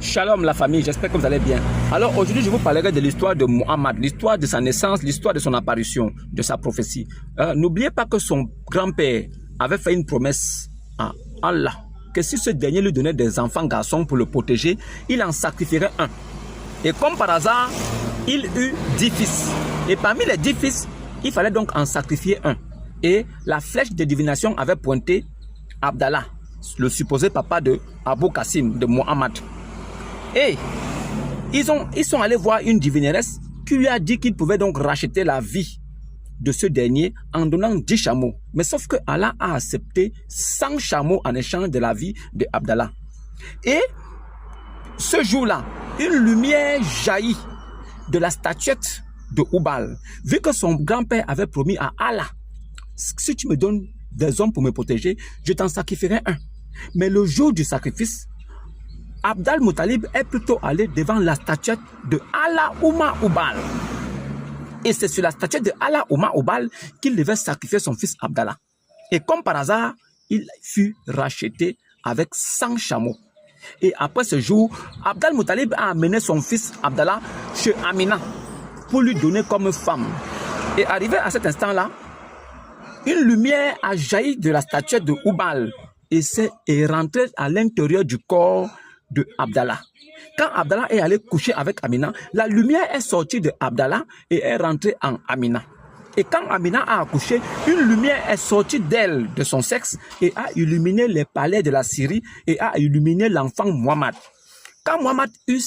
Shalom la famille, j'espère que vous allez bien. Alors aujourd'hui je vous parlerai de l'histoire de Mohammed, l'histoire de sa naissance, l'histoire de son apparition, de sa prophétie. N'oubliez pas que son grand-père avait fait une promesse à Allah, que si ce dernier lui donnait des enfants garçons pour le protéger, il en sacrifierait un. Et comme par hasard, il eut 10 fils. Et parmi les 10 fils, il fallait donc en sacrifier un. Et la flèche de divination avait pointé Abdallah, le supposé papa de Abou Kassim, de Mohammed. Et ils sont allés voir une divineresse qui lui a dit qu'il pouvait donc racheter la vie de ce dernier en donnant 10 chameaux. Mais sauf que Allah a accepté 100 chameaux en échange de la vie de Abdallah. Et ce jour-là, une lumière jaillit de la statuette de Hubal. Vu que son grand-père avait promis à Allah, si tu me donnes des hommes pour me protéger, je t'en sacrifierai un. Mais le jour du sacrifice, Abd al-Muttalib est plutôt allé devant la statuette de Allah Ouma Hubal. Et c'est sur la statuette de Allah Ouma Hubal qu'il devait sacrifier son fils Abdallah. Et comme par hasard, il fut racheté avec 100 chameaux. Et après ce jour, Abd al-Muttalib a amené son fils Abdallah chez Amina pour lui donner comme femme. Et arrivé à cet instant-là, une lumière a jailli de la statuette de Hubal et rentrée à l'intérieur du corps de Abdallah. Quand Abdallah est allé coucher avec Amina, la lumière est sortie de Abdallah et est rentrée en Amina. Et quand Amina a accouché, une lumière est sortie d'elle, de son sexe, et a illuminé les palais de la Syrie et a illuminé l'enfant Mohammed. Quand Mohammed eut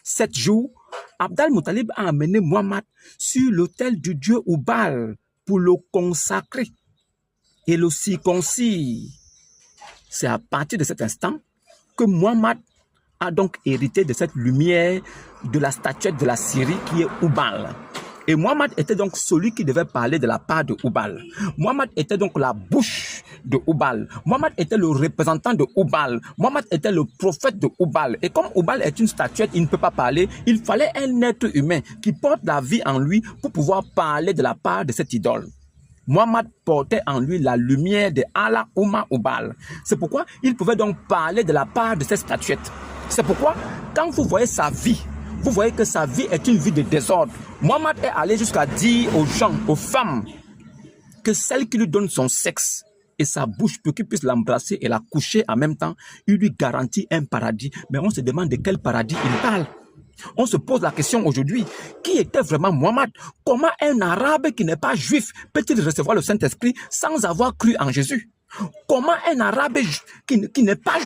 7 jours, Abd al-Muttalib a amené Mohammed sur l'autel du dieu Hubal pour le consacrer et le circoncire. C'est à partir de cet instant que Mohammed a donc hérité de cette lumière de la statuette de la Syrie qui est Hubal. Et Mohammed était donc celui qui devait parler de la part de Hubal. Mohammed était donc la bouche de Hubal. Mohammed était le représentant de Hubal. Mohammed était le prophète de Hubal. Et comme Hubal est une statuette, il ne peut pas parler, il fallait un être humain qui porte la vie en lui pour pouvoir parler de la part de cette idole. Mohammed portait en lui la lumière de Allah Ouma Hubal. C'est pourquoi il pouvait donc parler de la part de cette statuette. C'est pourquoi, quand vous voyez sa vie, vous voyez que sa vie est une vie de désordre. Mohammed est allé jusqu'à dire aux gens, aux femmes, que celle qui lui donne son sexe et sa bouche pour qu'il puisse l'embrasser et la coucher en même temps, il lui garantit un paradis. Mais on se demande de quel paradis il parle. On se pose la question aujourd'hui, qui était vraiment Mohammed? Comment un arabe qui n'est pas juif peut-il recevoir le Saint-Esprit sans avoir cru en Jésus? Comment un arabe qui n'est pas